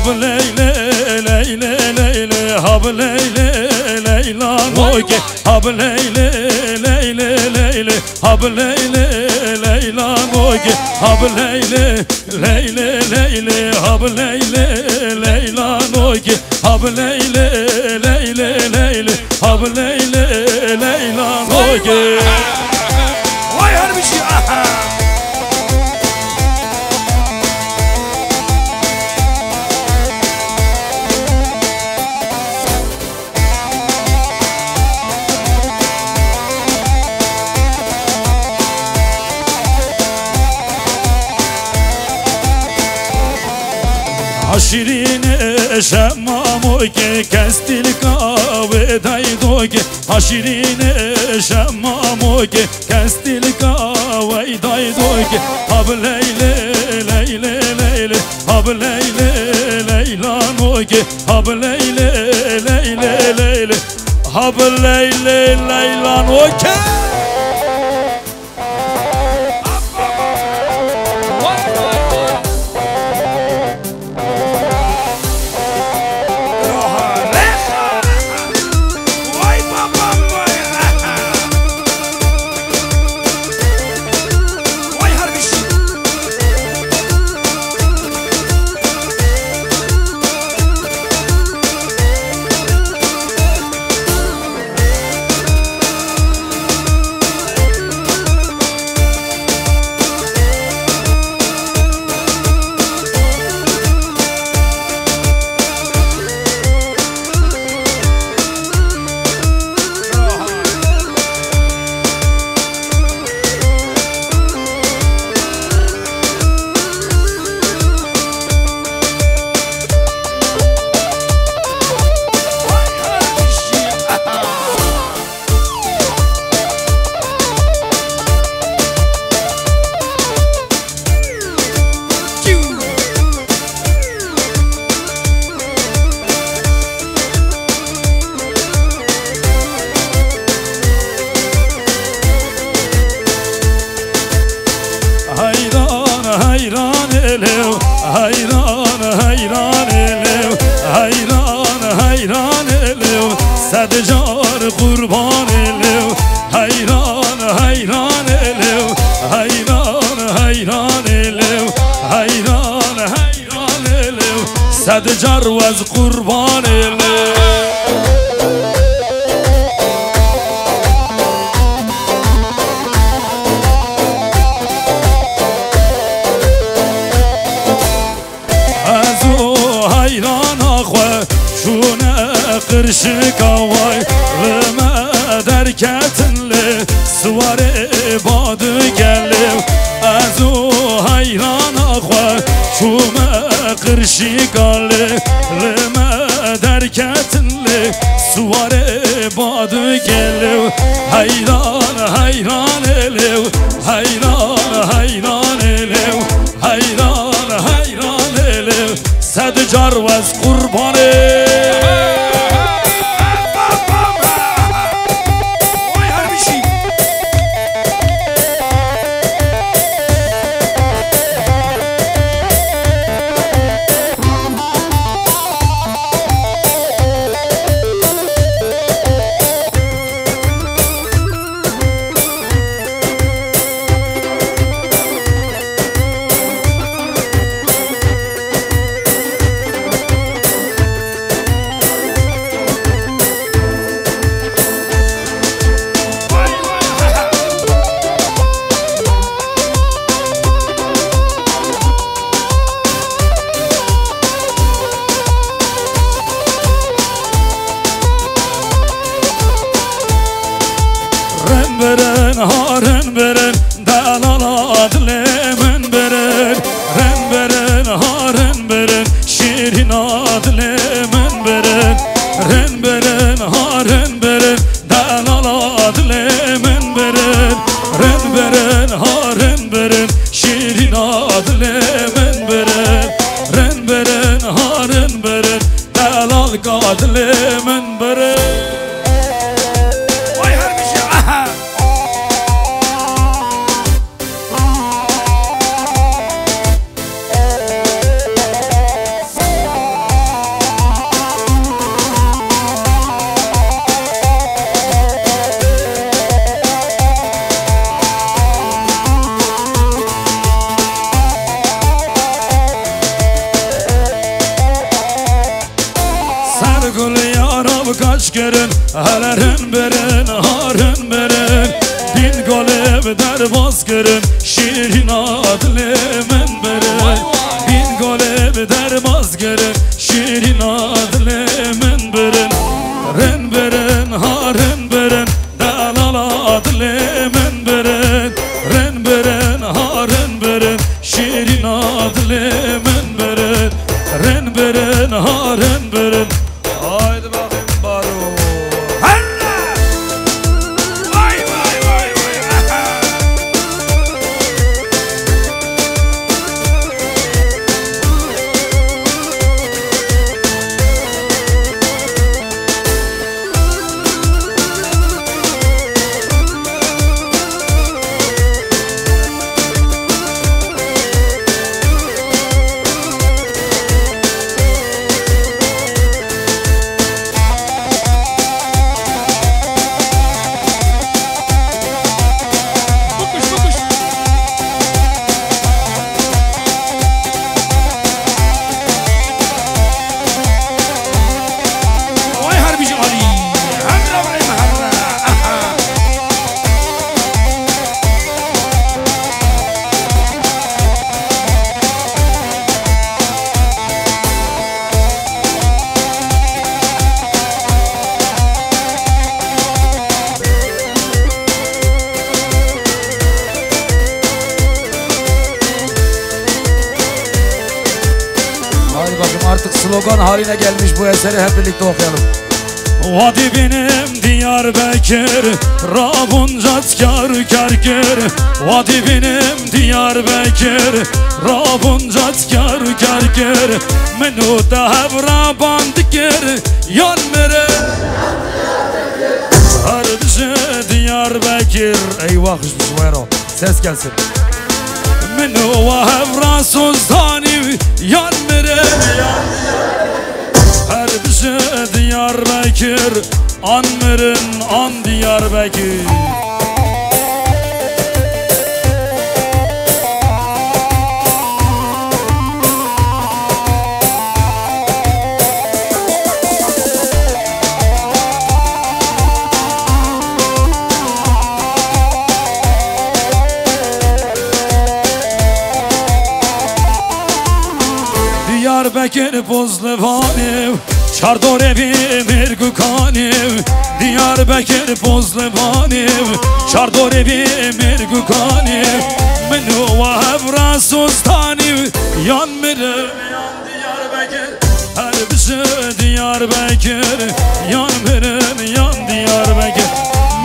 هب ليلى ليلى ليلى هب ليلى ليلى نوكي هب ليلى ليلى ليلى هب ليلى ليلى نوكي هب ليلى ليلى ليلى هب ليلى ليلى نوكي هب ليلى ليلى ليلى هب ليلى ليلى نوكي واي هربشي عشرين شماموك كست الكاوي دايدوك عشرين شماموك كست الكاوي دايدوك هب ليلى ليلى ليلى هب ليلى ليلى نوك هب ليلى ليلى ليلى هب ليلى ليلى نوك قربان لو حیران حیران لو حیران حیران لو حیران حیران لو صد جر از قربان لو قرشکاوای وما درکتن لی سوار باد گلو ازو حیران آخوا شوم قرشکالی لما درکتن لی سوار باد گلو حیران حیران لو حیران حیران لو حیران حیران لو صد جر و از قربانه görün helerin birin harın birin bin golem derbaz görün şirin adlimin birin bin golem derbaz görün şirin adlimin birin rin birin harın birin delal adlimin birin rin birin harın birin şirin adlimin birin rin birin harın birin. Haydi bakayım baro. Harra! Vay vay vay vay. Artık slogan haline gelmiş bu eseri hep birlikte okuyalım. Vadi benim Diyarbakır, Rabuncat kar Vadi benim Diyarbakır, Rabuncat kar Menu da hevra bandıkır, yan mere her bize Diyarbakır. Eyvah hışmış vero, ses gelsin. Menu ve hevra sozdanı, yan mere her bize Diyarbakır, an merin an Diyarbakır. Diyarbakır Pozlevanev, Çardorevi Mirgukanev. Diyarbakır Pozlevanev, Çardorevi Mirgukanev. Menu ve hevra sozdanev, yan mirim yan Diyarbakır. Her bize Diyarbakır, yan mirim yan Diyarbakır.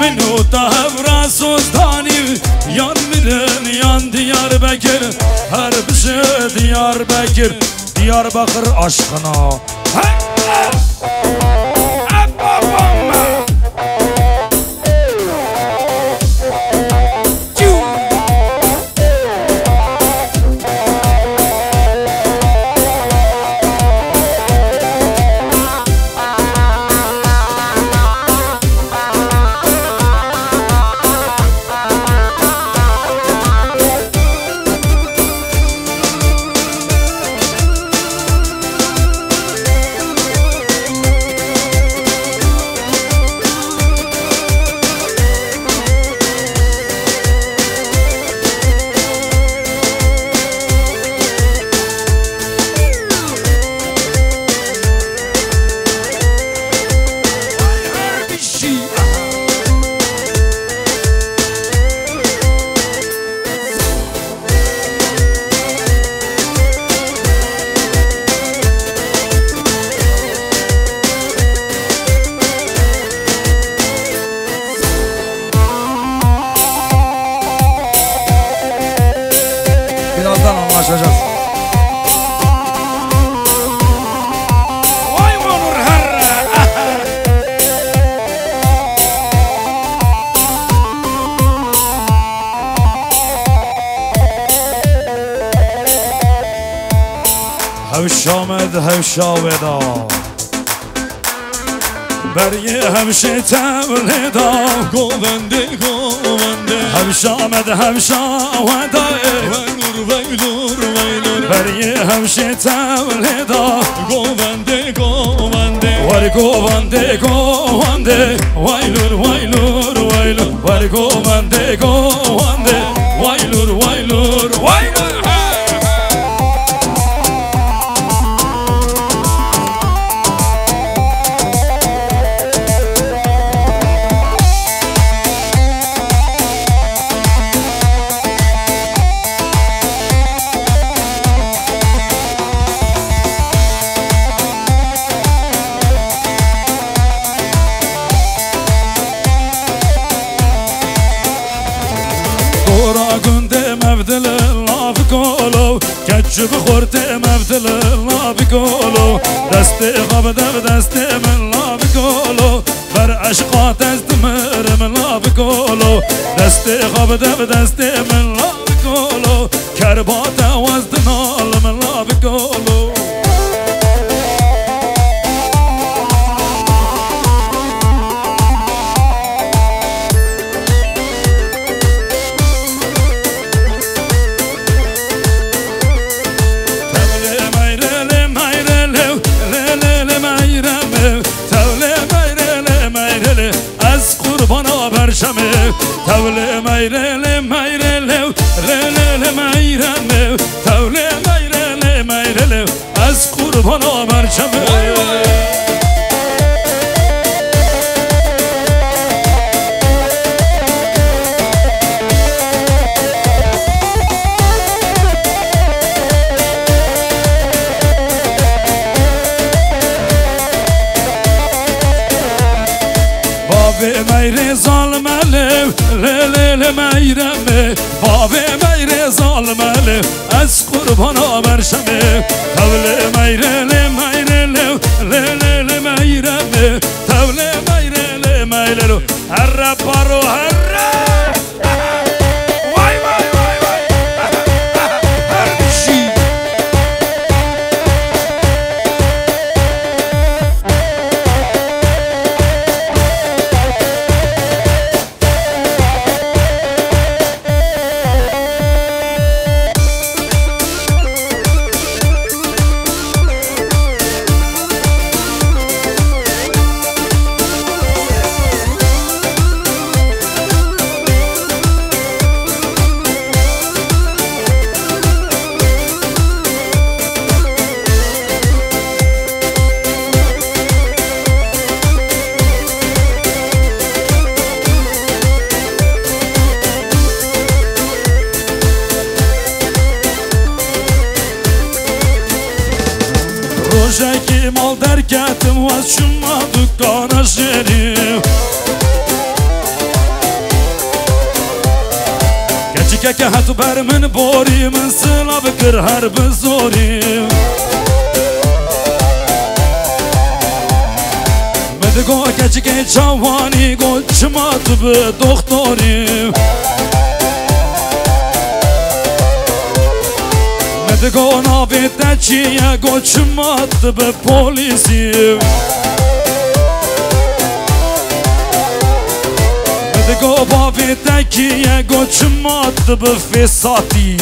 Menu da hevra sozdanev, yan mirim yan Diyarbakır. Her bize Diyarbakır, Diyarbakır aşkına. Birazdan anlaşacağız. Vay Onur harra. Hevşamed hevşaveda Beriye hevşe tevlida Govende govende Hevşamed hevşaveda Veylur veylur veylur Beriye hevşe tevlida Govende govende Vargovande govande Vaylur vaylur vaylur Vargovande govande Vaylur vaylur vaylur كتشب خورت مبدل الله بقولو دستي غبدة دستي من الله بقولو بر عشقات استمر من الله بقولو دستي غبدة دستي من الله بقولو كربات وزدنال من الله بقولو تولي ميرلي ميرلي رلي ميرلي تولي ميرلي ميرلي أذكر بنا برشمي ميري ظالم الف ليلي ميرمي بابي ميري ظالم الف از قربانا برشمي تولي ميري ميري ليلي ميرمي تولي ميري ميري هرب بارو هرب واي واي واي واي هربشي روشکی مال درکتم و از شما دکان شریم کچی که حتی بر من باری من سلا بکر هر بزاریم مدگو کچی که جوانی گل چما تو به دختاریم مدگو نابیده چیه گل چما تو به پولیسیم مدگو بابیده کیه گل چما تو به فساتی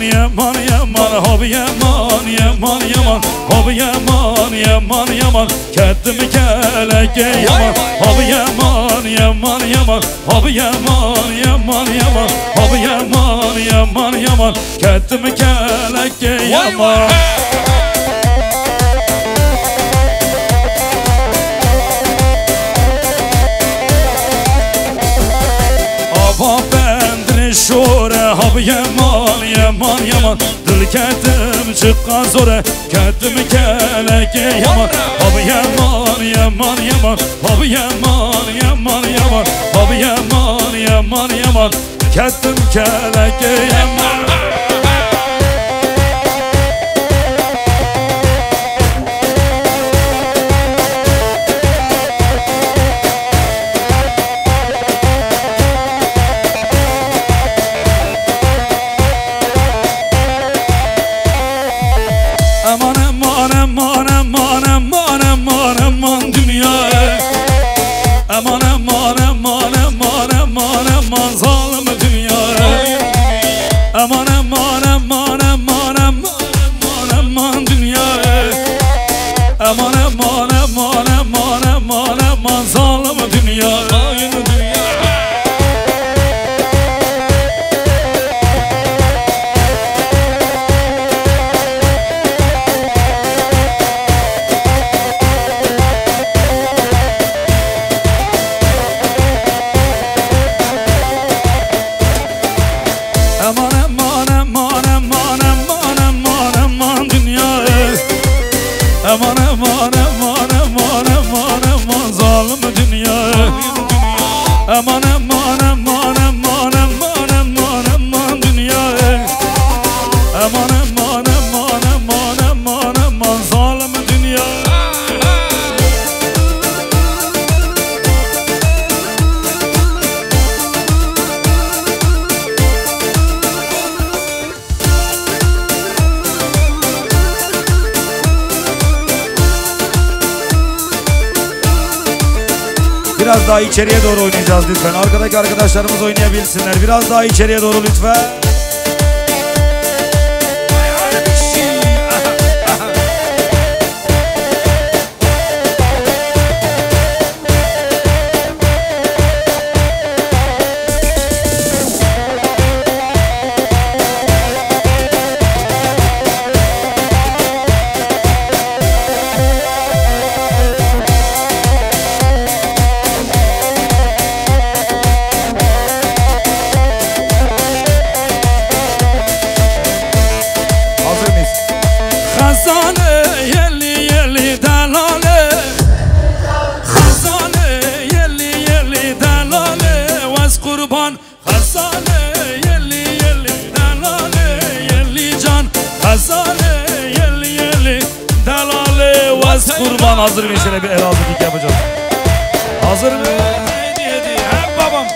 yaman yaman hobi yaman yaman yaman hobi yaman yaman yaman kettim keleke yaman hobi yaman yaman yaman hobi yaman yaman yaman hobi yaman yaman yaman kettim keleke yaman شوره هب yaman yaman yaman dil ketim çıqqan zora ketim keleke yaman hab yaman yaman yaman hab yaman yaman yaman hab yaman yaman yaman ketim keleke yaman aman aman zalim dünya. Aman aman aman aman aman aman dünya. Aman aman aman aman aman aman zalim dünya. Aman aman aman aman aman aman zalim dünya. Aman aman aman aman aman aman aman dünya. Aman aman aman aman aman aman zalim dünya. Biraz daha içeriye doğru oynayacağız lütfen. Arkadaki arkadaşlarımız oynayabilsinler. Biraz daha içeriye doğru lütfen. Kurban hazır mı? Şöyle bir el aldık yapacağız. Hazır mı? Hadi hep babam.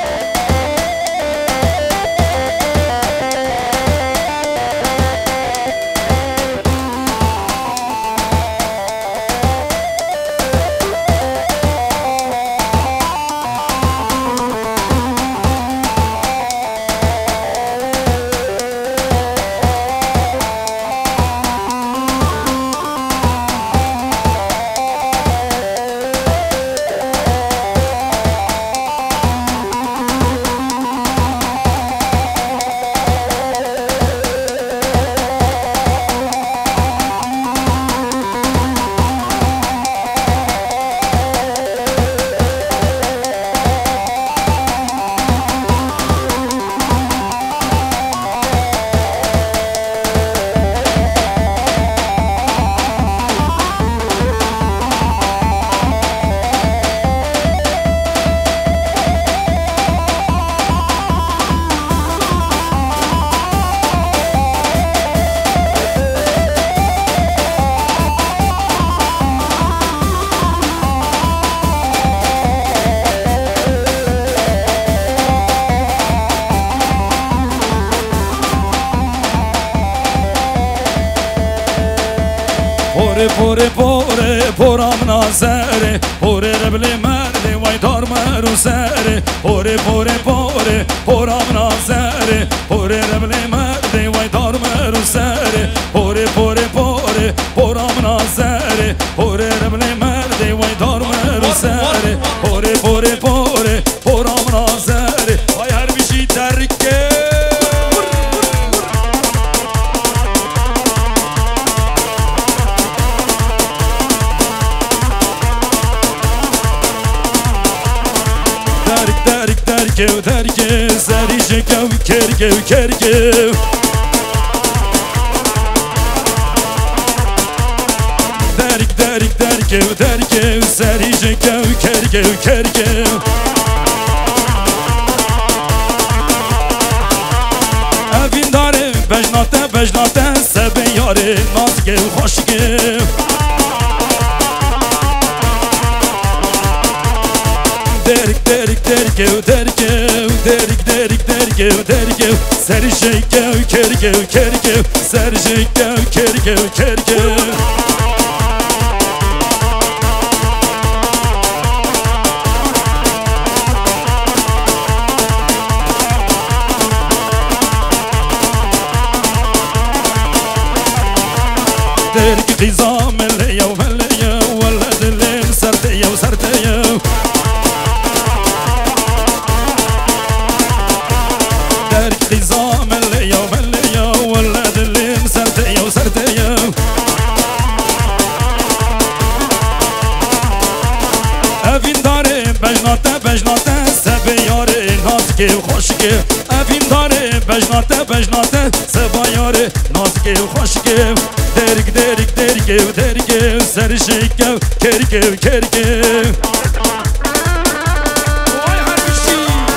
Pore pore poram nazare pore rebli merde vay darmer usare pore pore pore poram nazare pore rebli merde vay darmer usare pore pore pore poram nazare pore rebli merde vay darmer usare pore pore pore poram nazare vay her bir şey terke. Derkev derkev serişe kev kerkev kerkev derkev derkev serişe kev kerkev kerkev Evin dare bejnate sebe yare naz gev hoş gev derkev derkev serişe kev kerkev serişe kev kerkev قیزا ملیه و ملیه ولد لیم سرتیه و سرتیه در قیزا ملیه و ملیه ولد لیم سرتیه و سرتیه اوین داره بجناته سبه یاره نازکه و خوشکه اوین داره بجناته سبه یاره نازکه و خوشکه درگه سرشکه کرکه وای هربشی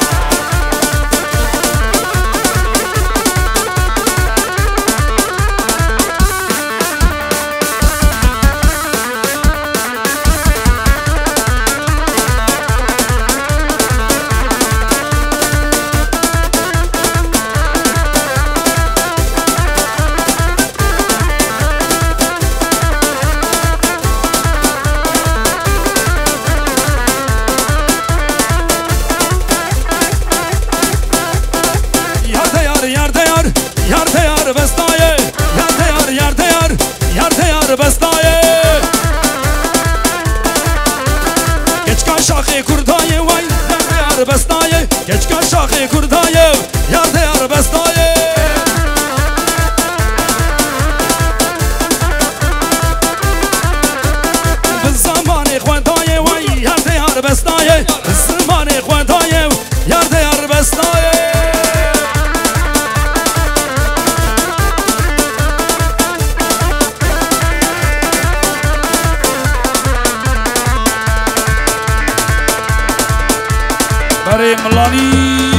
بستایه کچکا شاخی کردایه یاد یار بستایه بزمان خوندایه وای یاد یار بستایه بزمان خوندایه یاد یار بستایه برای ملانی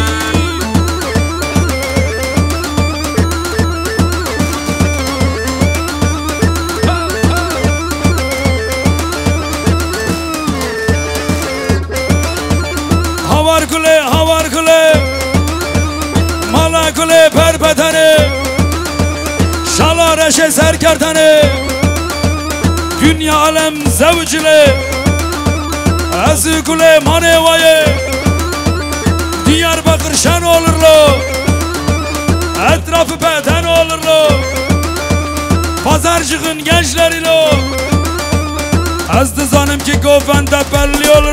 هوار گله مالا گله پر بدنه شالارش سر کردنه dünya alem zevcile از گله مانه وایه Diyarbakır şen olur lo Etrafı beden olur lo Pazarcığın gençleri lo Az da zanım ki govende belli olur